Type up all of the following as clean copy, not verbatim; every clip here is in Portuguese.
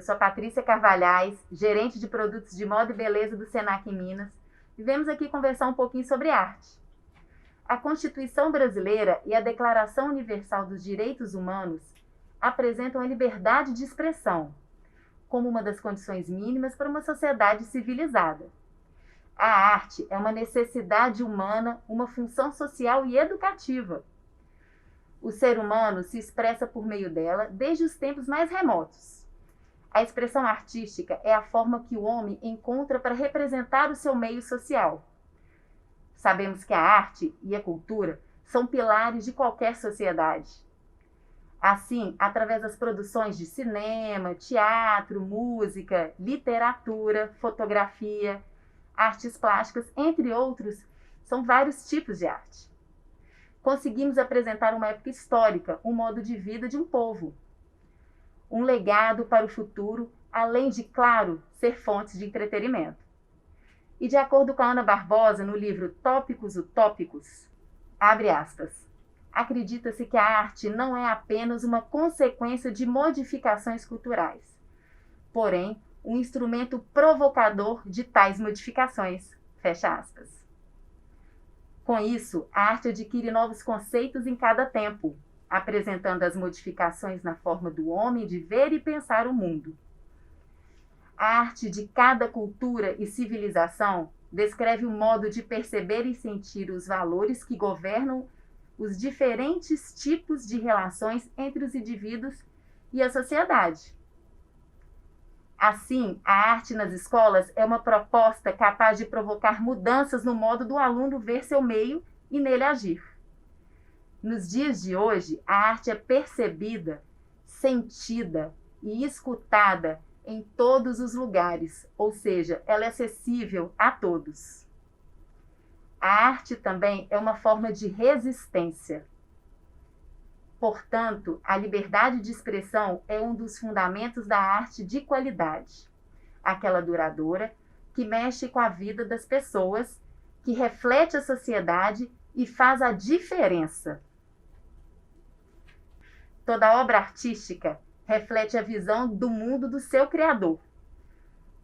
sou a Patrícia Carvalhais, gerente de produtos de moda e beleza do Senac em Minas, e viemos aqui conversar um pouquinho sobre arte. A Constituição Brasileira e a Declaração Universal dos Direitos Humanos apresentam a liberdade de expressão como uma das condições mínimas para uma sociedade civilizada. A arte é uma necessidade humana, uma função social e educativa. O ser humano se expressa por meio dela desde os tempos mais remotos. A expressão artística é a forma que o homem encontra para representar o seu meio social. Sabemos que a arte e a cultura são pilares de qualquer sociedade. Assim, através das produções de cinema, teatro, música, literatura, fotografia, artes plásticas, entre outros, são vários tipos de arte. Conseguimos apresentar uma época histórica, um modo de vida de um povo. Um legado para o futuro, além de, claro, ser fonte de entretenimento. E de acordo com a Ana Barbosa, no livro Tópicos Utópicos, abre aspas, acredita-se que a arte não é apenas uma consequência de modificações culturais, porém, um instrumento provocador de tais modificações, fecha aspas. Com isso, a arte adquire novos conceitos em cada tempo, apresentando as modificações na forma do homem de ver e pensar o mundo. A arte de cada cultura e civilização descreve o modo de perceber e sentir os valores que governam os diferentes tipos de relações entre os indivíduos e a sociedade. Assim, a arte nas escolas é uma proposta capaz de provocar mudanças no modo do aluno ver seu meio e nele agir. Nos dias de hoje, a arte é percebida, sentida e escutada em todos os lugares, ou seja, ela é acessível a todos. A arte também é uma forma de resistência. Portanto, a liberdade de expressão é um dos fundamentos da arte de qualidade, aquela duradoura que mexe com a vida das pessoas, que reflete a sociedade e faz a diferença. Toda obra artística reflete a visão do mundo do seu criador.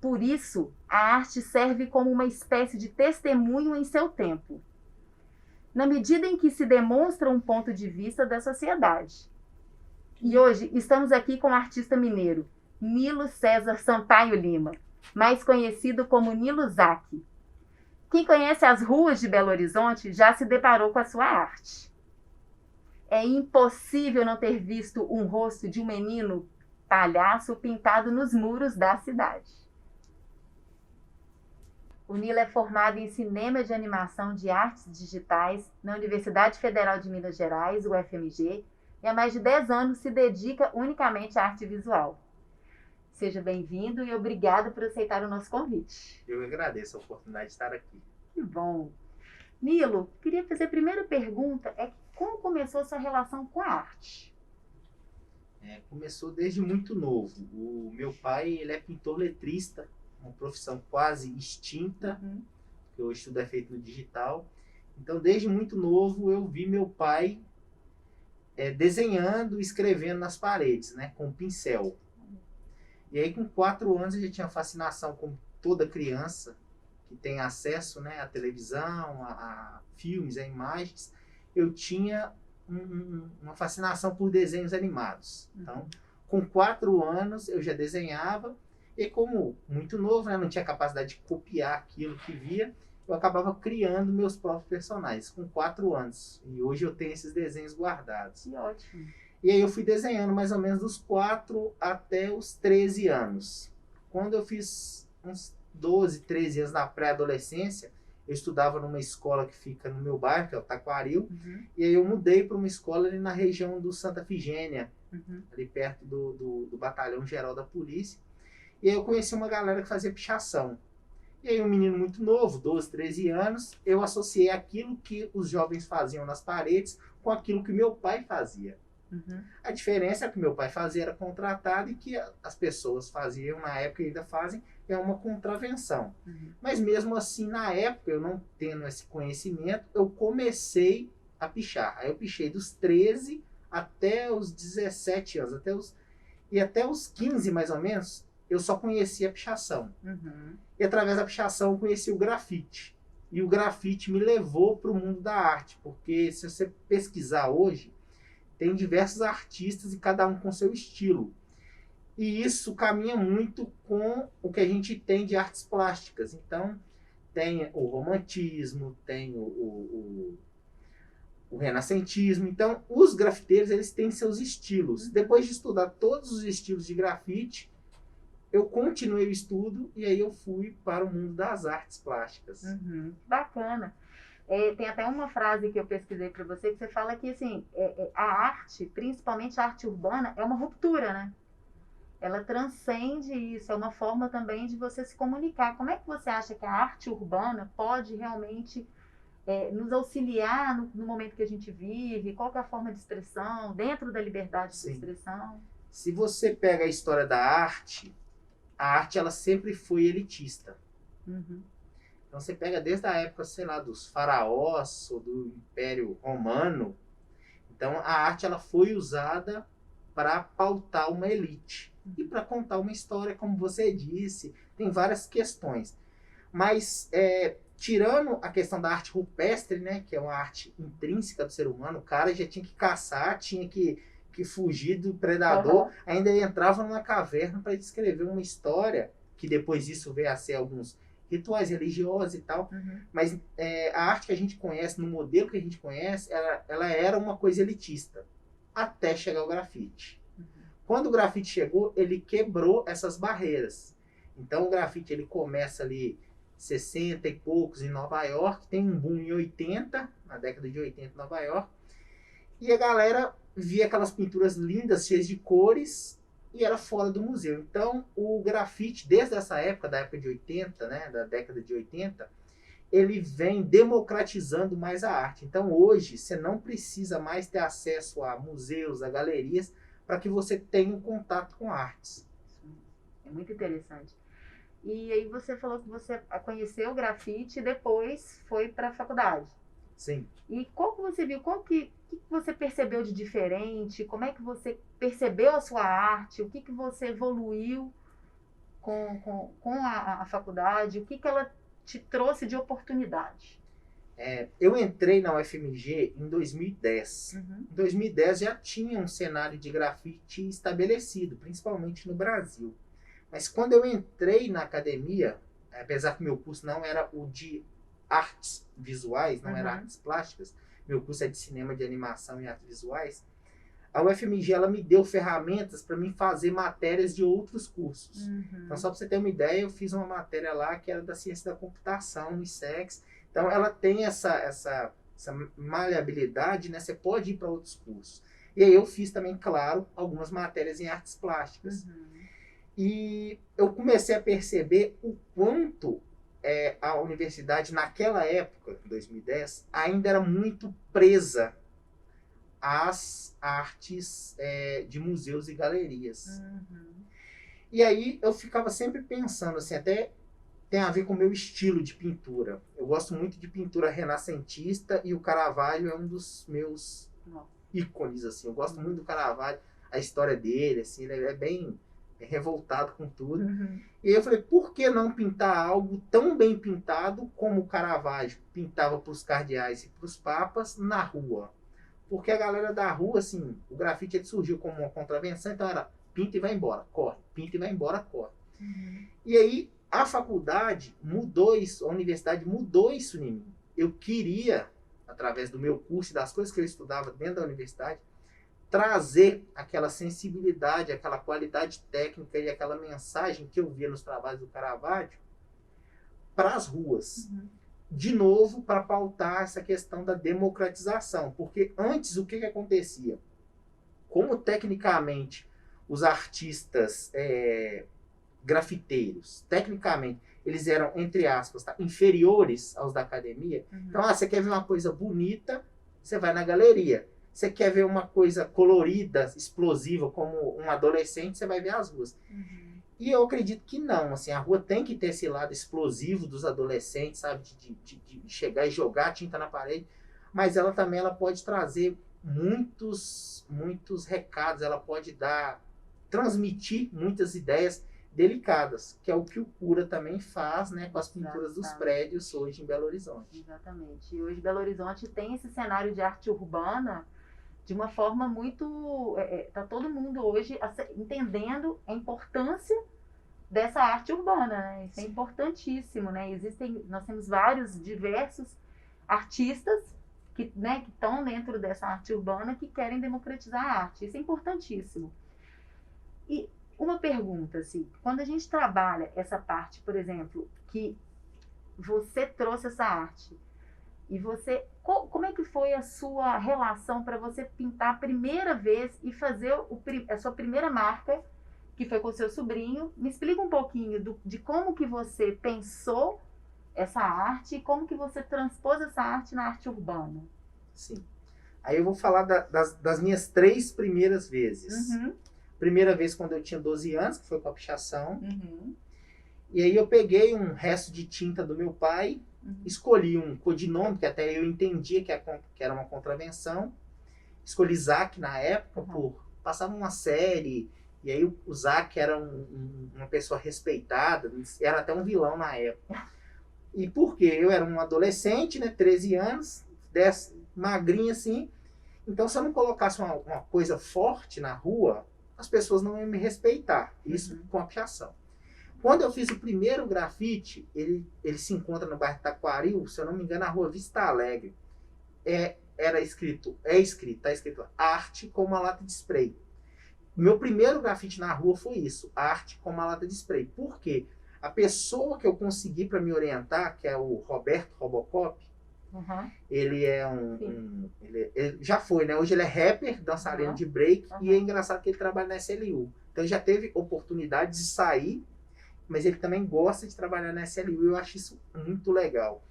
Por isso, a arte serve como uma espécie de testemunho em seu tempo, na medida em que se demonstra um ponto de vista da sociedade. E hoje estamos aqui com o artista mineiro Nilo César Sampaio Lima, mais conhecido como Nilo Zack. Quem conhece as ruas de Belo Horizonte já se deparou com a sua arte. É impossível não ter visto um rosto de um menino palhaço pintado nos muros da cidade. O Nilo é formado em Cinema de Animação de Artes Digitais na Universidade Federal de Minas Gerais, UFMG, e há mais de 10 anos se dedica unicamente à arte visual. Seja bem-vindo e obrigado por aceitar o nosso convite. Eu agradeço a oportunidade de estar aqui. Que bom. Nilo, queria fazer a primeira pergunta, como começou a sua relação com a arte? Começou desde muito novo. O meu pai, ele é pintor letrista, uma profissão quase extinta, que hoje tudo é feito no digital. Então, desde muito novo, eu vi meu pai desenhando, escrevendo nas paredes, né, com pincel. E aí, com 4 anos, eu já tinha fascinação, como toda criança que tem acesso, né, à televisão, a filmes, a imagens. Eu tinha uma fascinação por desenhos animados. Então, com 4 anos, eu já desenhava. E como muito novo, né, não tinha capacidade de copiar aquilo que via, eu acabava criando meus próprios personagens com 4 anos. E hoje eu tenho esses desenhos guardados. Que ótimo. E aí eu fui desenhando mais ou menos dos 4 até os 13 anos. Quando eu fiz uns 12, 13 anos na pré-adolescência, eu estudava numa escola que fica no meu bairro, que é o Taquaril. E aí eu mudei para uma escola ali na região do Santa Efigênia, ali perto do Batalhão Geral da Polícia. E aí eu conheci uma galera que fazia pichação. E aí um menino muito novo, 12, 13 anos, eu associei aquilo que os jovens faziam nas paredes com aquilo que meu pai fazia. A diferença é que meu pai fazia era contratado e que as pessoas faziam, na época e ainda fazem, é uma contravenção. Mas mesmo assim, na época, eu não tendo esse conhecimento, eu comecei a pichar. Aí eu pichei dos 13 até os 17 anos, até os 15 mais ou menos, eu só conhecia a pichação. Uhum. E através da pichação eu conheci o grafite. E o grafite me levou para o mundo da arte, porque se você pesquisar hoje, tem diversos artistas e cada um com seu estilo. E isso caminha muito com o que a gente tem de artes plásticas. Então, tem o romantismo, tem o renascentismo. Então, os grafiteiros, eles têm seus estilos. Depois de estudar todos os estilos de grafite, eu continuei o estudo e aí eu fui para o mundo das artes plásticas. Uhum. Bacana. Tem até uma frase que eu pesquisei para você que você fala que assim, a arte, principalmente a arte urbana, é uma ruptura, né? Ela transcende isso, é uma forma também de você se comunicar. Como é que você acha que a arte urbana pode realmente nos auxiliar no momento que a gente vive? Qual que é a forma de expressão, dentro da liberdade de expressão? Se você pega a história da arte, a arte ela sempre foi elitista. Uhum. Então você pega desde a época, sei lá, dos faraós ou do Império Romano. Então a arte ela foi usada para pautar uma elite e para contar uma história, como você disse, tem várias questões. Mas tirando a questão da arte rupestre, né, que é uma arte intrínseca do ser humano, o cara já tinha que caçar, tinha que fugir do predador, ainda entrava numa caverna para descrever uma história, que depois disso veio a ser alguns rituais religiosos e tal. Uhum. Mas a arte que a gente conhece, no modelo que a gente conhece, ela era uma coisa elitista, até chegar o grafite. Uhum. Quando o grafite chegou, ele quebrou essas barreiras. Então o grafite ele começa ali 60 e poucos em Nova York, tem um boom em 80, na década de 80 em Nova York, e a galera via aquelas pinturas lindas, cheias de cores, e era fora do museu. Então o grafite, desde essa época, da época de 80, né, da década de 80, ele vem democratizando mais a arte. Então hoje você não precisa mais ter acesso a museus, a galerias, para que você tenha um contato com artes. É muito interessante. E aí você falou que você conheceu o grafite e depois foi para a faculdade. Sim. E qual que você viu, que você percebeu de diferente? Como é que você percebeu a sua arte? O que você evoluiu com a faculdade? O que ela te trouxe de oportunidade? Eu entrei na UFMG em 2010. Uhum. Em 2010 já tinha um cenário de grafite estabelecido, principalmente no Brasil. Mas quando eu entrei na academia, apesar que meu curso não era o de artes visuais, não era artes plásticas, meu curso é de cinema, de animação e artes visuais, a UFMG ela me deu ferramentas para mim fazer matérias de outros cursos. Uhum. Então, só para você ter uma ideia, eu fiz uma matéria lá que era da ciência da computação, no ISEX. Então, ela tem essa maleabilidade, né? Você pode ir para outros cursos. E aí eu fiz também, claro, algumas matérias em artes plásticas. Uhum. E eu comecei a perceber o quanto a universidade, naquela época, em 2010, ainda era muito presa às artes de museus e galerias. Uhum. E aí eu ficava sempre pensando, assim, até tem a ver com o meu estilo de pintura. Eu gosto muito de pintura renascentista e o Caravaggio é um dos meus ícones, assim. Eu gosto muito do Caravaggio, a história dele, assim, ele é bem revoltado com tudo. Uhum. E aí eu falei, por que não pintar algo tão bem pintado como o Caravaggio pintava para os cardeais e para os papas na rua? Porque a galera da rua, assim, o grafite ele surgiu como uma contravenção, então era pinta e vai embora, corre, pinta e vai embora, corre. Uhum. E aí a faculdade mudou isso, a universidade mudou isso em mim. Eu queria, através do meu curso e das coisas que eu estudava dentro da universidade, trazer aquela sensibilidade, aquela qualidade técnica e aquela mensagem que eu via nos trabalhos do Caravaggio para as ruas. Uhum. De novo, para pautar essa questão da democratização. Porque antes, o que acontecia? Como tecnicamente os artistas grafiteiros, tecnicamente, eles eram, entre aspas, inferiores aos da academia. Uhum. Então, você quer ver uma coisa bonita, você vai na galeria. Você quer ver uma coisa colorida, explosiva, como um adolescente, você vai ver as ruas. Uhum. E eu acredito que não, assim, a rua tem que ter esse lado explosivo dos adolescentes, sabe, de chegar e jogar tinta na parede, mas ela também pode trazer muitos recados, ela pode transmitir muitas ideias delicadas, que é o que o Cura também faz, né, com as pinturas dos Exatamente. prédios hoje em Belo Horizonte. Exatamente. E hoje Belo Horizonte tem esse cenário de arte urbana de uma forma muito... Tá todo mundo hoje entendendo a importância dessa arte urbana, né? Isso é importantíssimo, né? Nós temos diversos artistas que, né, que estão dentro dessa arte urbana que querem democratizar a arte. Isso é importantíssimo. E uma pergunta, assim, quando a gente trabalha essa parte, por exemplo, que você trouxe essa arte, e você, como é que foi a sua relação para você pintar a primeira vez e fazer a sua primeira marca, que foi com o seu sobrinho? Me explica um pouquinho de como que você pensou essa arte e como que você transpôs essa arte na arte urbana. Sim. Aí eu vou falar das minhas 3 primeiras vezes. Uhum. Primeira vez quando eu tinha 12 anos, que foi com a pichação. Uhum. E aí eu peguei um resto de tinta do meu pai, escolhi um codinome, que até eu entendia que era uma contravenção. Escolhi Zack na época, passava uma série, e aí o Zack era uma pessoa respeitada, era até um vilão na época. E por quê? Eu era um adolescente, né, 13 anos, magrinho assim, então se eu não colocasse uma coisa forte na rua, as pessoas não iam me respeitar. Isso com a pichação. Quando eu fiz o primeiro grafite, ele se encontra no bairro Taquaril, se eu não me engano, na rua Vista Alegre. Tá escrito arte com uma lata de spray. Meu primeiro grafite na rua foi isso, arte com uma lata de spray. Por quê? A pessoa que eu consegui para me orientar, que é o Roberto Robocop, ele é ele já foi, né? Hoje ele é rapper, dançarino de break, e é engraçado que ele trabalha na SLU. Então ele já teve oportunidade de sair, mas ele também gosta de trabalhar na SLU, e eu acho isso muito legal.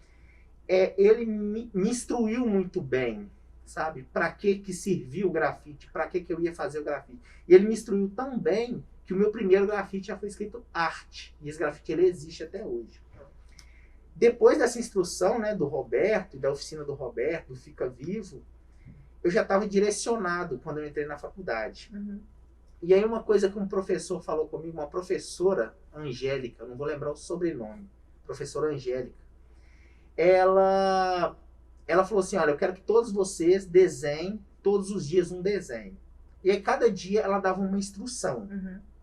Ele me instruiu muito bem, sabe? Para que serviu o grafite, para que eu ia fazer o grafite. E ele me instruiu tão bem que o meu primeiro grafite já foi escrito arte, e esse grafite ele existe até hoje. Depois dessa instrução, né, do Roberto, da oficina do Roberto, do Fica Vivo, eu já estava direcionado quando eu entrei na faculdade. E aí uma coisa que um professor falou comigo, uma professora Angélica, não vou lembrar o sobrenome, professora Angélica, ela falou assim, olha, eu quero que todos vocês desenhem todos os dias um desenho. E aí cada dia ela dava uma instrução,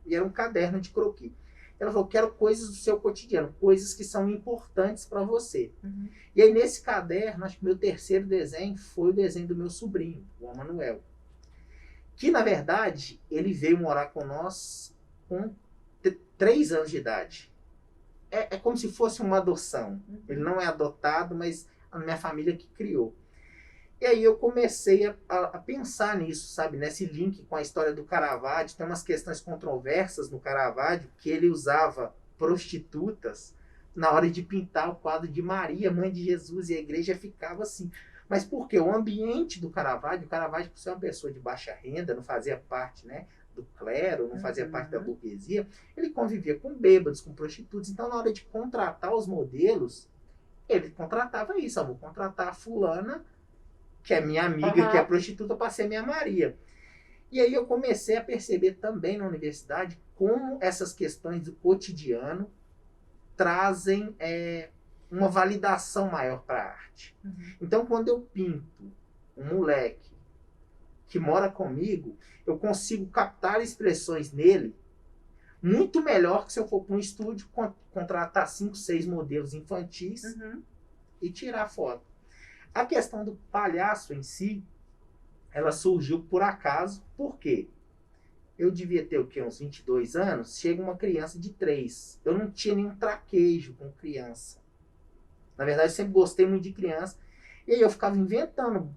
e era um caderno de croquis. Ela falou, quero coisas do seu cotidiano, coisas que são importantes para você. E aí nesse caderno, acho que meu terceiro desenho foi o desenho do meu sobrinho, o Emanuel. Que na verdade, ele veio morar com nós com 3 anos de idade. É como se fosse uma adoção. Ele não é adotado, mas a minha família que criou. E aí eu comecei a pensar nisso, sabe? Nesse link com a história do Caravaggio. Tem umas questões controversas no Caravaggio, que ele usava prostitutas na hora de pintar o quadro de Maria, mãe de Jesus, e a igreja ficava assim. Mas por quê? O ambiente do Caravaggio, por ser uma pessoa de baixa renda, não fazia parte, né, do clero, não fazia parte da burguesia, ele convivia com bêbados, com prostitutas. Então, na hora de contratar os modelos, ele contratava isso. Vou contratar a fulana, que é minha amiga, que é prostituta, para ser minha Maria. E aí eu comecei a perceber também na universidade como essas questões do cotidiano trazem uma validação maior para a arte. Então, quando eu pinto um moleque que mora comigo, eu consigo captar expressões nele muito melhor que se eu for para um estúdio, contratar 5, 6 modelos infantis e tirar foto. A questão do palhaço em si, ela surgiu por acaso. Por quê? Eu devia ter uns 22 anos, chega uma criança de 3. Eu não tinha nenhum traquejo com criança. Na verdade, eu sempre gostei muito de criança. E aí eu ficava inventando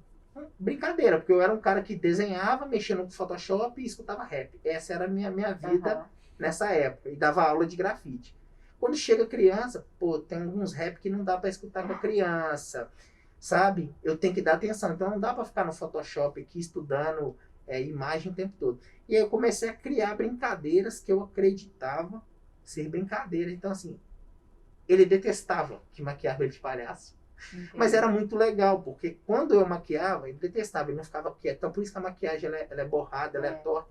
brincadeira, porque eu era um cara que desenhava, mexia no Photoshop e escutava rap. Essa era a minha vida nessa época. E dava aula de grafite. Quando chega criança, tem alguns rap que não dá para escutar com a criança. Sabe? Eu tenho que dar atenção. Então não dá para ficar no Photoshop aqui estudando imagem o tempo todo. E aí eu comecei a criar brincadeiras que eu acreditava ser brincadeira. Então assim, ele detestava que maquiava ele de palhaço. Mas era muito legal, porque quando eu maquiava, ele detestava, ele não ficava quieto. Então por isso que a maquiagem ela é borrada, ela é torta.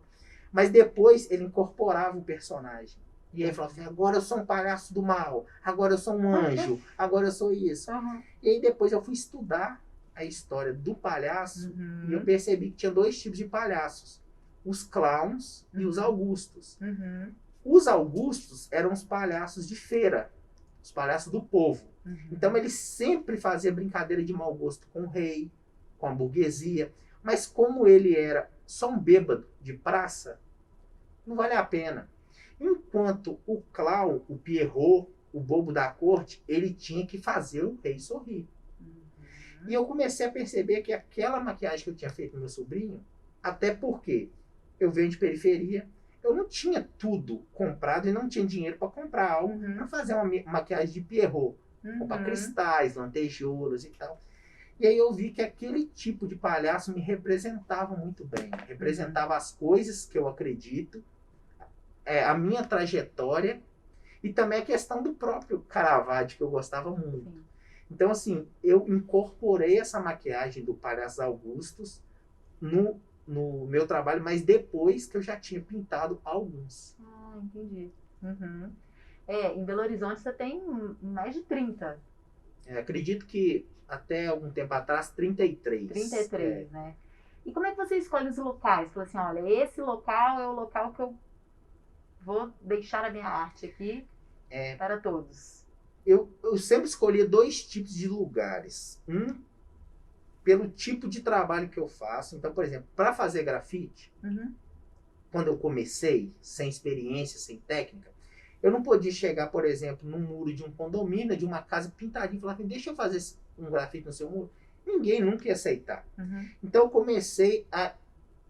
Mas depois ele incorporava o personagem. E aí falava assim, agora eu sou um palhaço do mal, agora eu sou um anjo, agora eu sou isso. Uhum. E aí depois eu fui estudar a história do palhaço e eu Uhum. percebi que tinha dois tipos de palhaços. Os clowns e os Uhum. augustos. Uhum. Os augustos eram os palhaços de feira, os palhaços do povo. Uhum. Então ele sempre fazia brincadeira de mau gosto com o rei, com a burguesia. Mas como ele era só um bêbado de praça, não vale a pena. Enquanto o clown, o Pierrot, o bobo da corte, ele tinha que fazer o rei sorrir. E eu comecei a perceber que aquela maquiagem que eu tinha feito no meu sobrinho, até porque eu venho de periferia, eu não tinha tudo comprado e não tinha dinheiro para comprar algo para fazer uma maquiagem de Pierrot. Comprar cristais, lantejoulas e tal. E aí eu vi que aquele tipo de palhaço me representava muito bem. Representava as coisas que eu acredito, a minha trajetória e também a questão do próprio Caravaggio, que eu gostava muito. Sim. Então, assim, eu incorporei essa maquiagem do Palhaço Augustus no meu trabalho, mas depois que eu já tinha pintado alguns. Ah, entendi. Uhum. Em Belo Horizonte você tem mais de 30. Acredito que até algum tempo atrás, 33. 33, né? E como é que você escolhe os locais? Fala assim, olha, esse local é o local que eu vou deixar a minha arte aqui para todos. Eu sempre escolhi dois tipos de lugares. Um, pelo tipo de trabalho que eu faço. Então, por exemplo, para fazer grafite, quando eu comecei, sem experiência, sem técnica, eu não podia chegar, por exemplo, num muro de um condomínio, de uma casa pintadinha e falar assim, deixa eu fazer um grafite no seu muro. Ninguém nunca ia aceitar. Então eu comecei a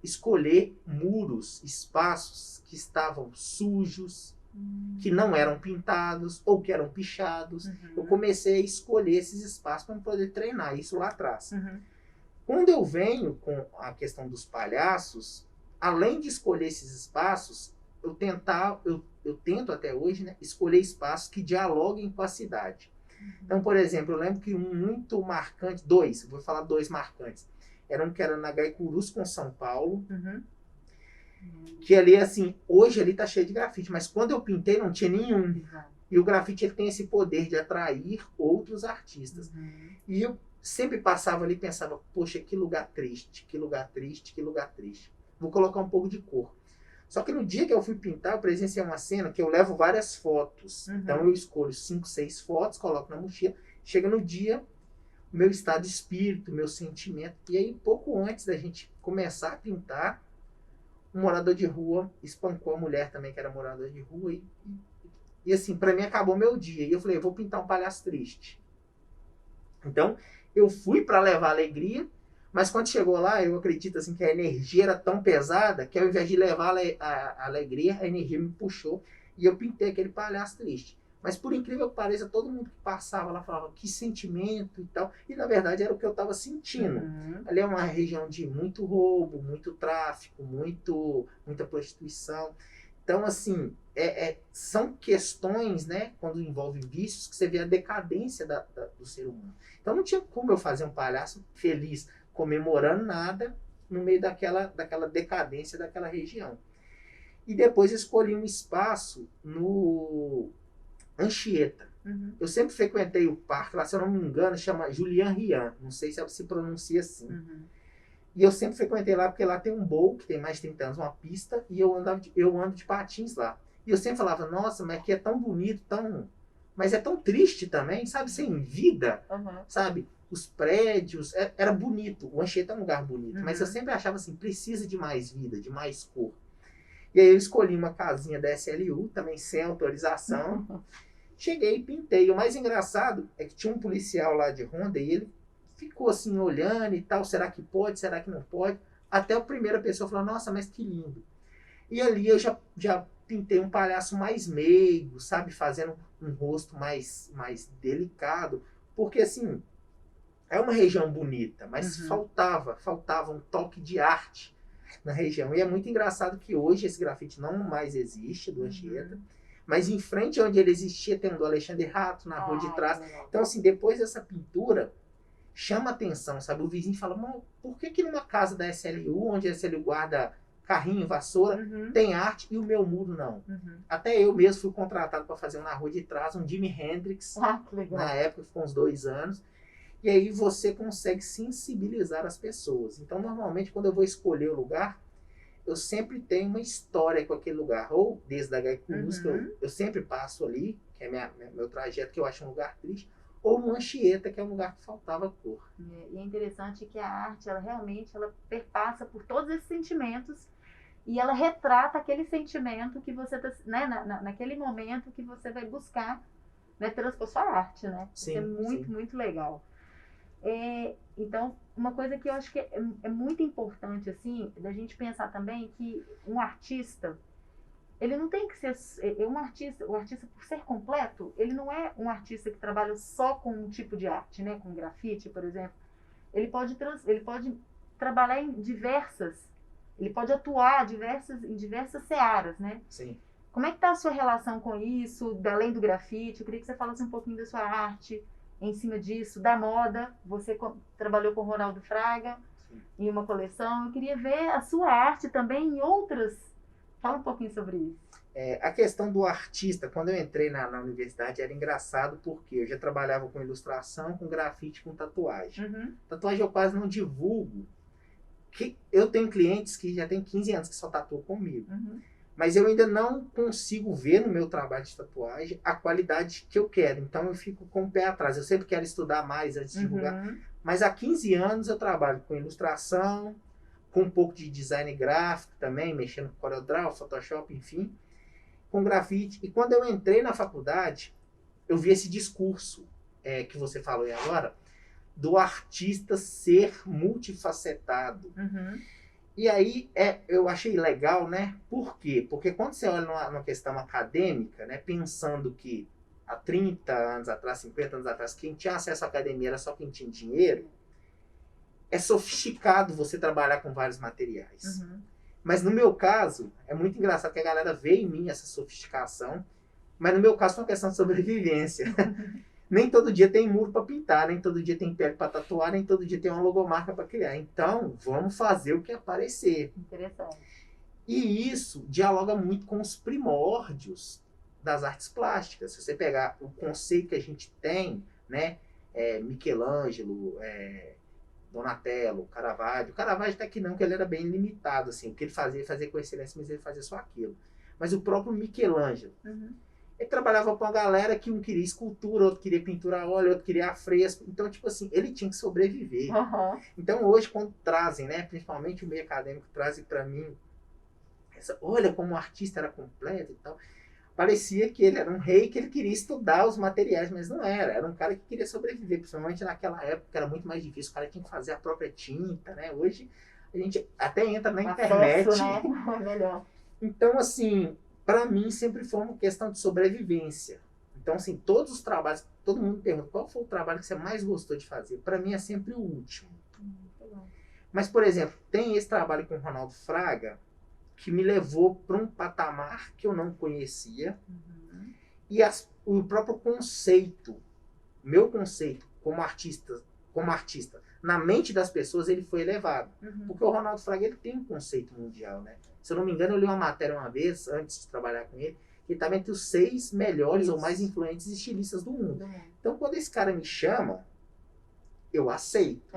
escolher muros, espaços que estavam sujos, que não eram pintados ou que eram pichados. Eu comecei a escolher esses espaços para poder treinar isso lá atrás. Quando eu venho com a questão dos palhaços, além de escolher esses espaços, eu tento até hoje, né, escolher espaços que dialoguem com a cidade. Então, por exemplo, eu lembro que um muito marcante, vou falar dois marcantes. Era um que era na Gaicurus com São Paulo, que ali, assim, hoje ali tá cheio de grafite, mas quando eu pintei não tinha nenhum. E o grafite ele tem esse poder de atrair outros artistas. E eu sempre passava ali e pensava, poxa, que lugar triste, que lugar triste, que lugar triste. Vou colocar um pouco de cor. Só que no dia que eu fui pintar, eu presenciei uma cena que eu levo várias fotos. Então eu escolho 5, 6 fotos, coloco na mochila. Chega no dia, meu estado de espírito, meu sentimento. E aí, pouco antes da gente começar a pintar, um morador de rua espancou a mulher também, que era morador de rua. E assim, pra mim acabou meu dia. E eu falei, eu vou pintar um palhaço triste. Então, eu fui para levar alegria, mas quando chegou lá, eu acredito assim, que a energia era tão pesada que ao invés de levar a alegria, a energia me puxou e eu pintei aquele palhaço triste. Mas por incrível que pareça, todo mundo que passava lá falava que sentimento e tal. E na verdade era o que eu estava sentindo. Ali é uma região de muito roubo, muito tráfico, muita prostituição. Então, assim, são questões, né, quando envolve vícios, que você vê a decadência do ser humano. Então não tinha como eu fazer um palhaço feliz, comemorando nada, no meio daquela decadência daquela região. E depois eu escolhi um espaço no Anchieta. Eu sempre frequentei o parque, lá se eu não me engano, chama Julian Rian, não sei se se pronuncia assim. E eu sempre frequentei lá porque lá tem um bowl, que tem mais de 30 anos, uma pista, e eu ando de patins lá. E eu sempre falava, nossa, mas aqui é tão bonito, mas é tão triste também, sabe? Sem vida, sabe? Os prédios, era bonito. O Anchieta é um lugar bonito, mas eu sempre achava assim, precisa de mais vida, de mais cor. E aí eu escolhi uma casinha da SLU, também sem autorização. Cheguei e pintei. O mais engraçado é que tinha um policial lá de ronda e ele ficou assim olhando e tal, será que pode, será que não pode? Até a primeira pessoa falou, nossa, mas que lindo. E ali eu já pintei um palhaço mais meigo, sabe? Fazendo um rosto mais delicado. Porque assim, é uma região bonita, mas faltava um toque de arte na região. E é muito engraçado que hoje esse grafite não mais existe, do Anchieta. Mas em frente onde ele existia tem um do Alexandre Rato, na rua de trás. Então assim, depois dessa pintura, chama atenção, sabe? O vizinho fala, por que numa casa da SLU, onde a SLU guarda carrinho, vassoura, tem arte e o meu muro não. Até eu mesmo fui contratado para fazer na rua de trás um Jimi Hendrix. Que legal. Na época ficou uns 2 anos. E aí você consegue sensibilizar as pessoas. Então, normalmente, quando eu vou escolher o lugar, eu sempre tenho uma história com aquele lugar. Ou desde a Gaicurus, que eu sempre passo ali, que é meu trajeto, que eu acho um lugar triste. Ou no Anchieta, que é um lugar que faltava cor. E é interessante que a arte, ela realmente perpassa por todos esses sentimentos e ela retrata aquele sentimento que você está, né, naquele momento que você vai buscar, né, transpor sua arte, né? Sim, isso é muito, sim. muito legal. Então, uma coisa que eu acho que é muito importante, assim, da gente pensar também que um artista, ele não tem que ser um artista, o artista por ser completo, ele não é um artista que trabalha só com um tipo de arte, né, com grafite, por exemplo. Ele pode trabalhar ele pode atuar em diversas searas, né? Sim. Como é que está a sua relação com isso, além do grafite? Eu queria que você falasse um pouquinho da sua arte em cima disso, da moda. Você trabalhou com o Ronaldo Fraga em uma coleção. Eu queria ver a sua arte também em outras. Fala um pouquinho sobre isso. A questão do artista, quando eu entrei na universidade, era engraçado porque eu já trabalhava com ilustração, com grafite, com tatuagem. Tatuagem eu quase não divulgo. Eu tenho clientes que já tem 15 anos que só tatuam comigo. Mas eu ainda não consigo ver no meu trabalho de tatuagem a qualidade que eu quero. Então eu fico com o pé atrás. Eu sempre quero estudar mais antes de divulgar. Mas há 15 anos eu trabalho com ilustração, com um pouco de design gráfico também, mexendo com CorelDRAW, Photoshop, enfim, com grafite. E quando eu entrei na faculdade, eu vi esse discurso que você falou aí agora, do artista ser multifacetado. E aí eu achei legal, né? Por quê? Porque quando você olha numa questão acadêmica, né, pensando que há 30 anos atrás, 50 anos atrás, quem tinha acesso à academia era só quem tinha dinheiro, é sofisticado você trabalhar com vários materiais. Mas no meu caso, é muito engraçado que a galera vê em mim essa sofisticação, mas no meu caso foi uma questão de sobrevivência. Nem todo dia tem muro para pintar, nem todo dia tem pele para tatuar, nem todo dia tem uma logomarca para criar. Então, vamos fazer o que aparecer. Interessante. E isso dialoga muito com os primórdios das artes plásticas. Se você pegar o conceito que a gente tem, né, Michelangelo, Donatello, Caravaggio. Caravaggio até que não, que ele era bem limitado, assim. O que ele fazia com excelência, mas ele fazia só aquilo. Mas o próprio Michelangelo, ele trabalhava com uma galera que um queria escultura, outro queria pintura a óleo, outro queria fresco. Então, tipo assim, ele tinha que sobreviver. Então, hoje, quando trazem, né, principalmente o meio acadêmico, trazem para mim, olha como o artista era completo e tal. Parecia que ele era um rei, que ele queria estudar os materiais, mas não era. Era um cara que queria sobreviver, principalmente naquela época, que era muito mais difícil. O cara tinha que fazer a própria tinta, né? Hoje, a gente até entra na internet. Acesso, né? É melhor. Então, assim, para mim sempre foi uma questão de sobrevivência. Então, assim, todos os trabalhos, todo mundo pergunta, qual foi o trabalho que você mais gostou de fazer? Para mim é sempre o último. Mas, por exemplo, tem esse trabalho com o Ronaldo Fraga, que me levou para um patamar que eu não conhecia. E o próprio conceito, meu conceito como artista, na mente das pessoas, ele foi elevado. Porque o Ronaldo Fraga, ele tem um conceito mundial, né? Se eu não me engano, eu li uma matéria uma vez, antes de trabalhar com ele, que ele estava entre os 6 melhores ou mais influentes estilistas do mundo. Então, quando esse cara me chama, eu aceito.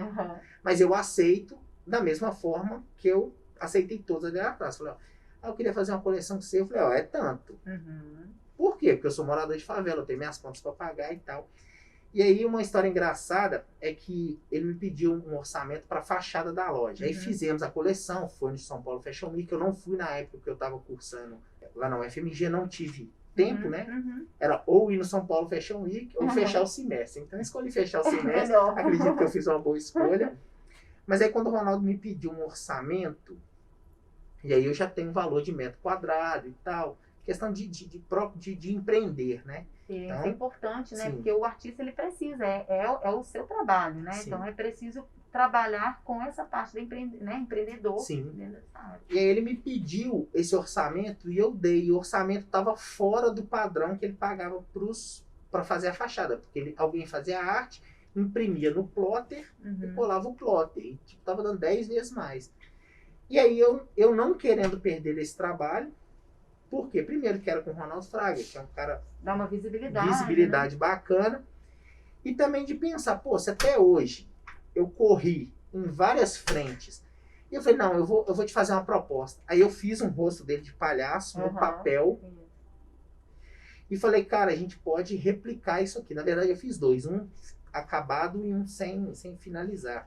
Mas eu aceito da mesma forma que eu aceitei todas ali atrás. Falei, eu queria fazer uma coleção com você. Eu falei, é tanto. Por quê? Porque eu sou morador de favela, eu tenho minhas contas para pagar e tal. E aí uma história engraçada é que ele me pediu um orçamento para a fachada da loja. Aí fizemos a coleção, foi no São Paulo Fashion Week. Eu não fui na época porque eu estava cursando lá na UFMG, não tive tempo, né? Era ou ir no São Paulo Fashion Week ou fechar o semestre. Então eu escolhi fechar o semestre, acredito que eu fiz uma boa escolha. Mas aí quando o Ronaldo me pediu um orçamento, e aí eu já tenho valor de metro quadrado e tal, questão de empreender, né? Sim, então, isso é importante, né? Sim. Porque o artista, ele precisa, é o seu trabalho, né? Sim. Então é preciso trabalhar com essa parte do empreendedor. Sim. Dessa área. E aí ele me pediu esse orçamento e eu dei. E o orçamento estava fora do padrão que ele pagava para fazer a fachada, porque alguém fazia a arte, imprimia no plotter e colava o plotter. E tipo, tava dando 10 vezes mais. E aí eu não querendo perder esse trabalho, porque primeiro que era com o Ronaldo Fraga, que é um cara Dá uma visibilidade. visibilidade bacana, e também de pensar, pô, se até hoje eu corri em várias frentes, e eu falei, não, eu vou te fazer uma proposta. Aí eu fiz um rosto dele de palhaço no papel, e falei, cara, a gente pode replicar isso aqui. Na verdade, eu fiz dois, um acabado e um sem finalizar.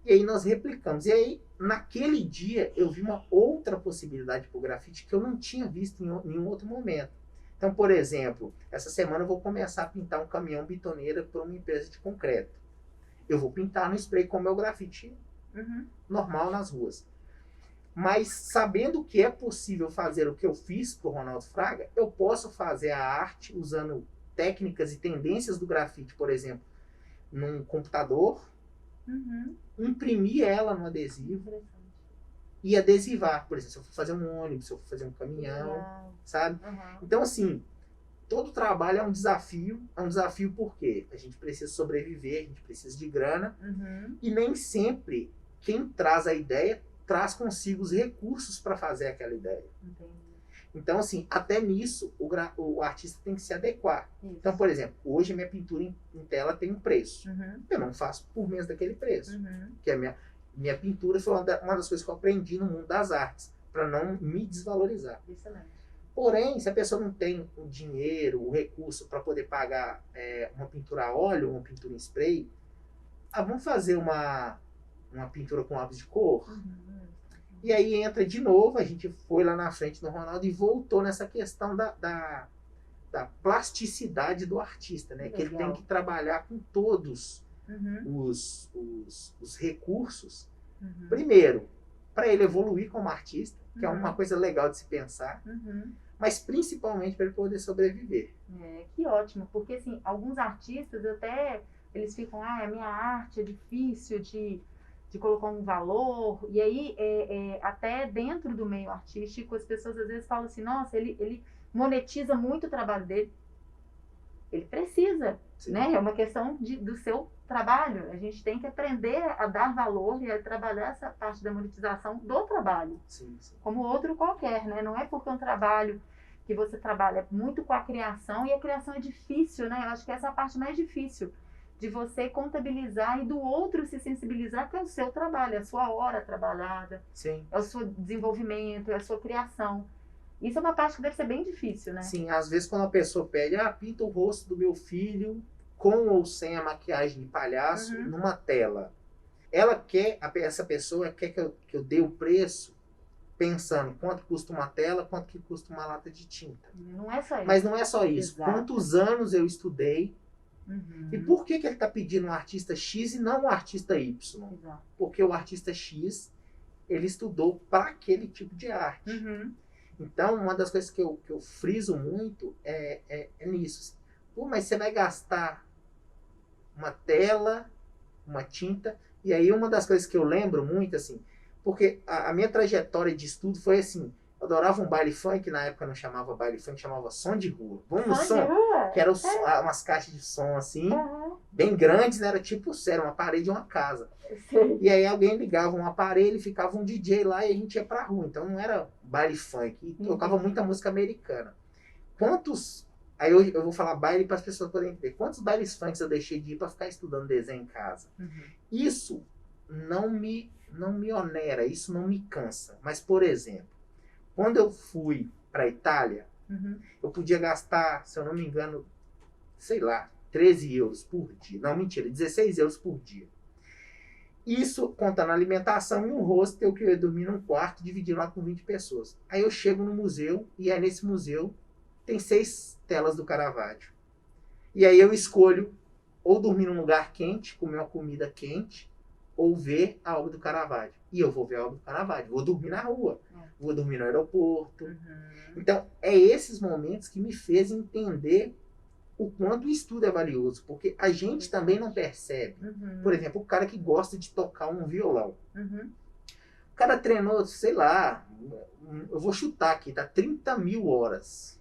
E aí nós replicamos. E aí, naquele dia, eu vi uma outra possibilidade para o grafite que eu não tinha visto em nenhum outro momento. Então, por exemplo, essa semana eu vou começar a pintar um caminhão bitoneira para uma empresa de concreto. Eu vou pintar no spray com o meu grafite normal nas ruas. Mas sabendo que é possível fazer o que eu fiz para o Ronaldo Fraga, eu posso fazer a arte usando técnicas e tendências do grafite, por exemplo, num computador, imprimir ela no adesivo e adesivar. Por exemplo, se eu for fazer um ônibus, se eu for fazer um caminhão, sabe? Então, assim, todo trabalho é um desafio. É um desafio porque a gente precisa sobreviver, a gente precisa de grana, e nem sempre quem traz a ideia traz consigo os recursos para fazer aquela ideia. Então, assim, até nisso, o artista tem que se adequar. Isso. Então, por exemplo, hoje a minha pintura em tela tem um preço. Eu não faço por mês daquele preço. Que a minha pintura foi uma das coisas que eu aprendi no mundo das artes, para não me desvalorizar. Excelente. Porém, se a pessoa não tem o dinheiro, o recurso para poder pagar uma pintura a óleo, uma pintura em spray, vamos fazer uma pintura com lápis de cor? E aí entra de novo, a gente foi lá na frente do Ronaldo e voltou nessa questão da plasticidade do artista, né? Que ele tem que trabalhar com todos os recursos. Primeiro, para ele evoluir como artista, que é uma coisa legal de se pensar, mas principalmente para ele poder sobreviver. Que ótimo, porque assim, alguns artistas até, eles ficam, a minha arte é difícil de colocar um valor, e aí até dentro do meio artístico as pessoas às vezes falam assim, nossa, ele monetiza muito o trabalho dele. Ele precisa, né? É uma questão do seu trabalho. A gente tem que aprender a dar valor e a trabalhar essa parte da monetização do trabalho, como outro qualquer, né? Não é porque é um trabalho que você trabalha muito com a criação, e a criação é difícil, né? Eu acho que essa é a parte mais difícil, de você contabilizar e do outro se sensibilizar, que é o seu trabalho, é a sua hora trabalhada, é o seu desenvolvimento, é a sua criação. Isso é uma parte que deve ser bem difícil, né? Sim, às vezes quando a pessoa pede, pinta o rosto do meu filho com ou sem a maquiagem de palhaço numa tela. Essa pessoa quer que eu dê o preço pensando quanto custa uma tela, quanto que custa uma lata de tinta. Não é só isso. Mas não é só isso. Exato. Quantos anos eu estudei, e por que ele está pedindo um artista X e não um artista Y? Exato. Porque o artista X, ele estudou para aquele tipo de arte. Então, uma das coisas que eu friso muito é nisso. Pô, mas você vai gastar uma tela, uma tinta, e aí uma das coisas que eu lembro muito, assim, porque a minha trajetória de estudo foi assim, eu adorava um baile funk, na época não chamava baile funk, chamava som de rua. Vamos no som? Que eram umas caixas de som assim, bem grandes, né? Era tipo sério, uma parede de uma casa. E aí alguém ligava um aparelho, ficava um DJ lá e a gente ia pra rua. Então não era baile funk, e tocava muita música americana. Aí eu vou falar baile para as pessoas poderem entender. Quantos bailes funks eu deixei de ir para ficar estudando desenho em casa? Isso não me onera, isso não me cansa. Mas, por exemplo, quando eu fui para a Itália, eu podia gastar, se eu não me engano, sei lá, 13 euros por dia. Não, mentira, 16 euros por dia. Isso contando alimentação e um hostel que eu ia dormir num quarto, dividido lá com 20 pessoas. Aí eu chego no museu, e aí nesse museu tem 6 telas do Caravaggio. E aí eu escolho ou dormir num lugar quente, comer uma comida quente, ou ver a obra do Caravaggio. E eu vou ver a obra do Caravaggio. Vou dormir na rua. Vou dormir no aeroporto. Então, é esses momentos que me fez entender o quanto o estudo é valioso. Porque a gente também não percebe. Por exemplo, o cara que gosta de tocar um violão. O cara treinou, sei lá, eu vou chutar aqui, tá? 30 mil horas.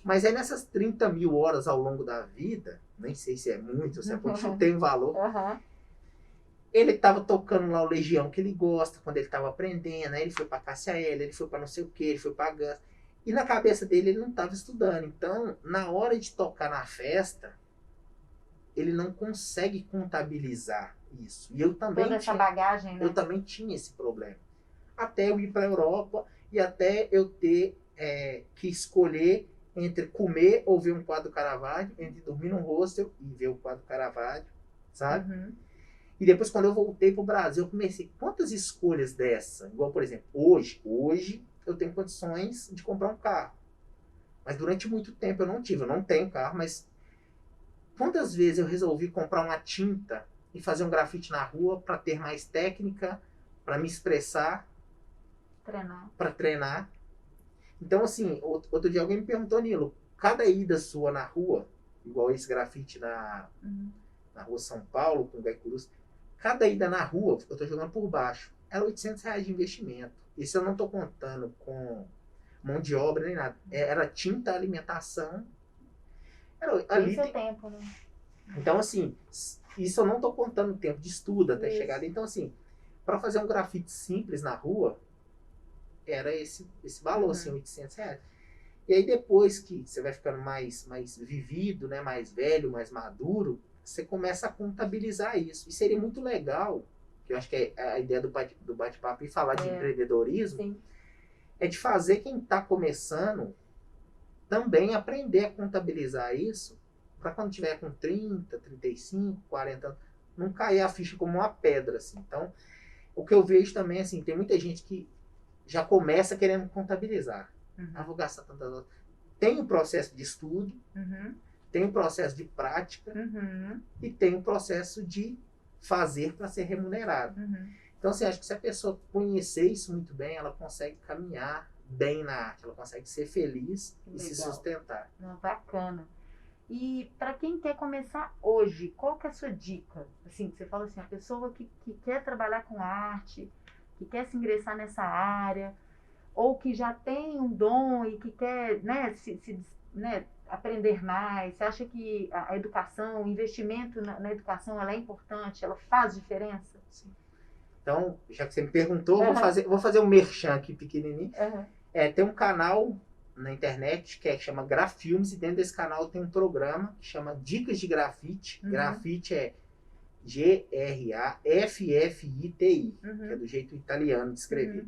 Mas aí nessas 30 mil horas ao longo da vida, nem sei se é muito, se é pouco, chutei um valor. Ele tava tocando lá o Legião que ele gosta, quando ele tava aprendendo, aí ele foi pra Cássia Eller, ele foi pra não sei o que, ele foi pra Guns. E na cabeça dele ele não tava estudando. Então, na hora de tocar na festa, ele não consegue contabilizar isso. E eu também Toda essa bagagem, né? eu também tinha esse problema. Até eu ir pra Europa e até eu ter que escolher entre comer ou ver um quadro Caravaggio, entre dormir num hostel e ver o quadro Caravaggio, sabe? Uhum. E depois, quando eu voltei pro Brasil, eu comecei, quantas escolhas dessa? Igual, por exemplo, hoje eu tenho condições de comprar um carro. Mas durante muito tempo eu não tive. Eu não tenho carro, mas quantas vezes eu resolvi comprar uma tinta e fazer um grafite na rua para ter mais técnica, para me expressar, para treinar. Então, assim, outro dia alguém me perguntou, Nilo, cada ida sua na rua, igual esse grafite na rua São Paulo, com o Gaicurus, cada ida na rua, eu tô jogando por baixo, era R$ 800 de investimento. Isso eu não tô contando com mão de obra nem nada. Era tinta, alimentação. Ali Isso é tempo, né? Então, assim, isso eu não tô contando tempo de estudo até chegar ali. Então, assim, para fazer um grafite simples na rua, era esse valor, assim, R$ 800. E aí depois que você vai ficando mais vivido, né, mais velho, mais maduro, você começa a contabilizar isso. E seria muito legal, que eu acho que é a ideia do bate-papo e falar de empreendedorismo, Sim. é de fazer quem está começando também aprender a contabilizar isso, para quando tiver com 30, 35, 40 anos, não cair a ficha como uma pedra, assim. Então, o que eu vejo também, assim, tem muita gente que já começa querendo contabilizar. Vou gastar tantas horas. Tem o processo de estudo, tem o processo de prática e tem o processo de fazer para ser remunerado. Então, assim, acho que se a pessoa conhecer isso muito bem, ela consegue caminhar bem na arte, ela consegue ser feliz e se sustentar. Bacana. E para quem quer começar hoje, qual que é a sua dica? Assim, você fala assim, a pessoa que quer trabalhar com arte, que quer se ingressar nessa área, ou que já tem um dom e que quer, né, né, aprender mais. Você acha que a educação, o investimento na educação, ela é importante? Ela faz diferença? Sim. Então, já que você me perguntou, vou fazer um merchan aqui pequenininho. Tem um canal na internet que chama Grafilmes, e dentro desse canal tem um programa que chama Dicas de Grafite. Grafite é Grafiti, que é do jeito italiano de escrever.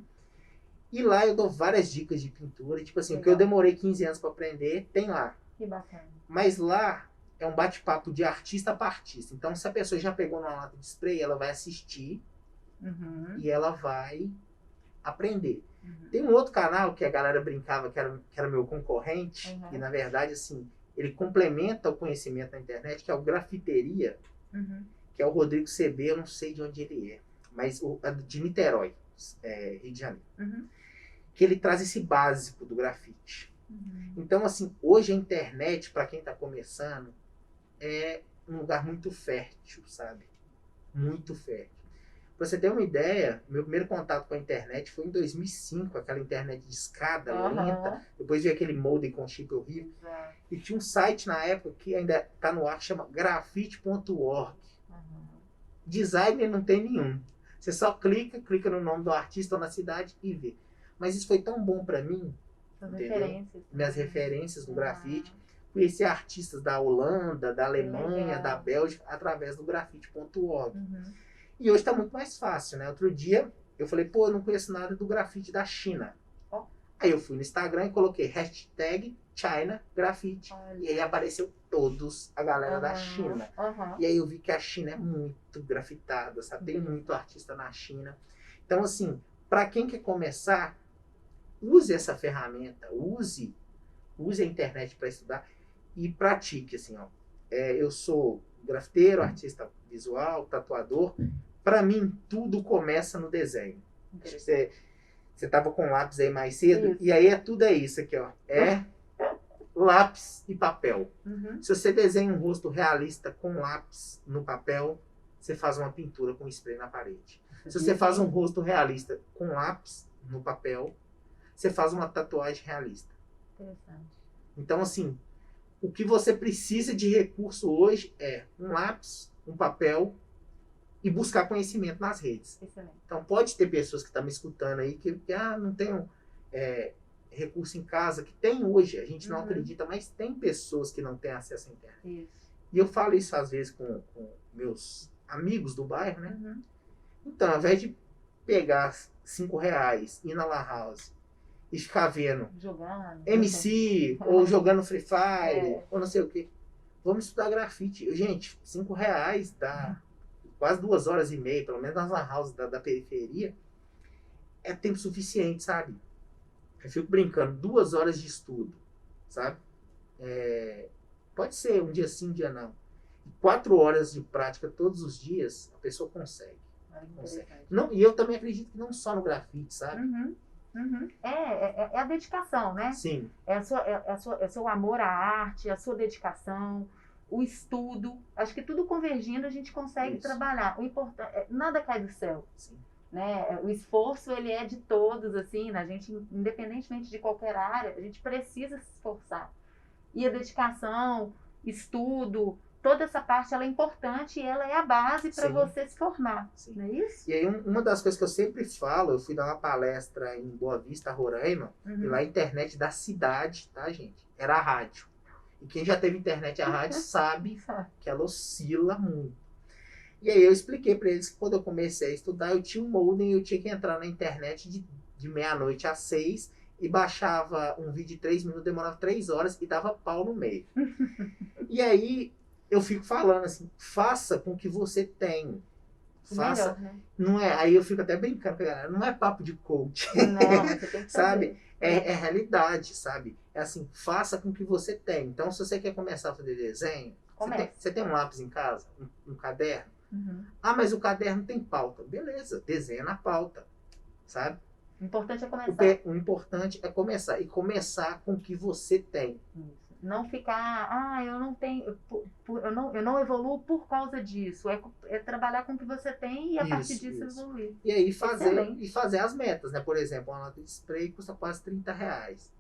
E lá eu dou várias dicas de pintura. Tipo assim, o que eu demorei 15 anos para aprender, tem lá. Que bacana. Mas lá é um bate-papo de artista para artista. Então, se a pessoa já pegou numa lata de spray, ela vai assistir e ela vai aprender. Tem um outro canal que a galera brincava que era meu concorrente, e na verdade, assim, ele complementa o conhecimento na internet, que é o Grafiteria, que é o Rodrigo CB, eu não sei de onde ele é, mas de Niterói, Rio de Janeiro. Que ele traz esse básico do grafite. Então, assim, hoje a internet, para quem está começando, é um lugar muito fértil, sabe? Muito fértil. Pra você ter uma ideia, meu primeiro contato com a internet foi em 2005, aquela internet de escada lenta. Depois veio aquele modem com chip horrível. E tinha um site na época que ainda está no ar, que chama grafite.org. Designer não tem nenhum. Você só clica no nome do artista ou na cidade e vê. Mas isso foi tão bom para mim, minhas referências no grafite. Conheci artistas da Holanda, da Alemanha, da Bélgica, através do grafite.org. E hoje está muito mais fácil, né? Outro dia eu falei, eu não conheço nada do grafite da China. Aí eu fui no Instagram e coloquei #ChinaGraffiti. E aí apareceu todos a galera da China. E aí eu vi que a China é muito grafitada, sabe? Tem muito artista na China. Então, assim, para quem quer começar, use essa ferramenta, use a internet para estudar e pratique, assim, ó. Eu sou grafiteiro, artista visual, tatuador. Para mim, tudo começa no desenho. Você estava com lápis aí mais cedo, e aí tudo isso aqui, ó. Lápis e papel. Se você desenha um rosto realista com lápis no papel, você faz uma pintura com spray na parede. Se você faz um rosto realista com lápis no papel, você faz uma tatuagem realista. Interessante. Então, assim, o que você precisa de recurso hoje é um lápis, um papel e buscar conhecimento nas redes. Excelente. Então, pode ter pessoas que estão me escutando aí que não tenham recurso em casa, que tem hoje, a gente não acredita, mas tem pessoas que não têm acesso à internet. Isso. E eu falo isso às vezes com meus amigos do bairro, né? Então, ao invés de pegar R$5, ir na Lan House e ficar vendo Jogando. MC, ou jogando Free Fire, ou não sei o quê, vamos estudar grafite. Gente, R$5 dá quase 2h30, pelo menos nas Lan House da periferia, é tempo suficiente, sabe? Eu fico brincando, 2 horas de estudo, sabe? Pode ser um dia sim, um dia não. 4 horas de prática todos os dias, a pessoa consegue. Não, e eu também acredito que não só no grafite, sabe? É a dedicação, né? Sim. É o seu amor à arte, a sua dedicação, o estudo. Acho que tudo convergindo a gente consegue trabalhar. O importante, nada cai do céu. Sim. Né? O esforço ele é de todos, assim, né? A gente, independentemente de qualquer área, a gente precisa se esforçar. E a dedicação, estudo, toda essa parte ela é importante e ela é a base para você se formar. Sim. Não é isso? E aí uma das coisas que eu sempre falo, eu fui dar uma palestra em Boa Vista, Roraima, e lá a internet da cidade, tá, gente? Era a rádio. E quem já teve internet a rádio sabe que ela oscila muito. E aí eu expliquei para eles que quando eu comecei a estudar, eu tinha um modem e eu tinha que entrar na internet de meia-noite às 6 e baixava um vídeo de 3 minutos, demorava 3 horas e dava pau no meio. E aí eu fico falando assim, faça com o que você tem. Faça. Melhor, né? Não é, aí eu fico até brincando com a galera, não é papo de coach. Não, você tem que sabe? É realidade, sabe? É assim, faça com o que você tem. Então, se você quer começar a fazer desenho, você tem um lápis em casa, um caderno. Ah, mas o caderno tem pauta. Beleza, desenha na pauta, sabe? O importante é começar. O importante é começar. E começar com o que você tem. Isso. Não ficar, eu não tenho, eu não evoluo por causa disso. É trabalhar com o que você tem e a partir disso evoluir. E aí fazer as metas, né? Por exemplo, uma lata de spray custa quase R$30.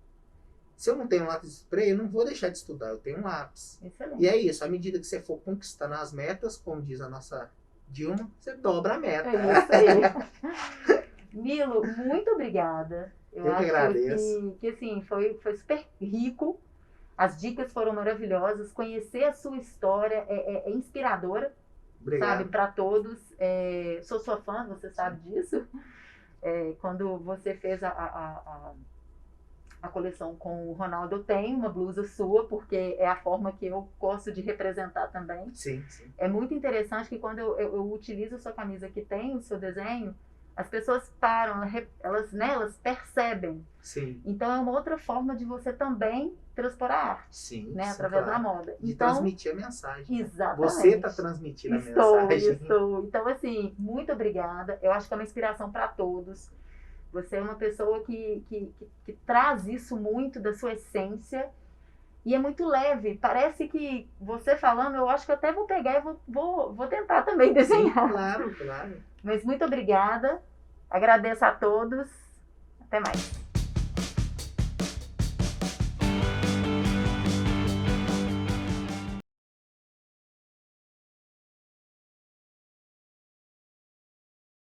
Se eu não tenho um lápis de spray, eu não vou deixar de estudar, eu tenho um lápis. Excelente. E é isso, à medida que você for conquistando as metas, como diz a nossa Dilma, você dobra a meta. É isso aí. Milo, muito obrigada. Eu que agradeço. Que assim, foi super rico. As dicas foram maravilhosas. Conhecer a sua história é inspiradora. Obrigado. Sabe, para todos. Sou sua fã, você sabe disso. Quando você fez a coleção com o Ronaldo, eu tenho uma blusa sua, porque é a forma que eu gosto de representar também. Sim, sim. É muito interessante que quando eu utilizo a sua camisa que tem o seu desenho, as pessoas param, elas percebem. Sim. Então é uma outra forma de você também transpor a arte. Sim, né? sim, Através claro. da moda. De Então, transmitir a mensagem. Exatamente. Você está transmitindo a mensagem. Estou. Então, assim, muito obrigada. Eu acho que é uma inspiração para todos. Você é uma pessoa que traz isso muito da sua essência e é muito leve. Parece que você falando, eu acho que eu até vou pegar e vou tentar também desenhar. Sim, claro, claro. Mas muito obrigada. Agradeço a todos. Até mais.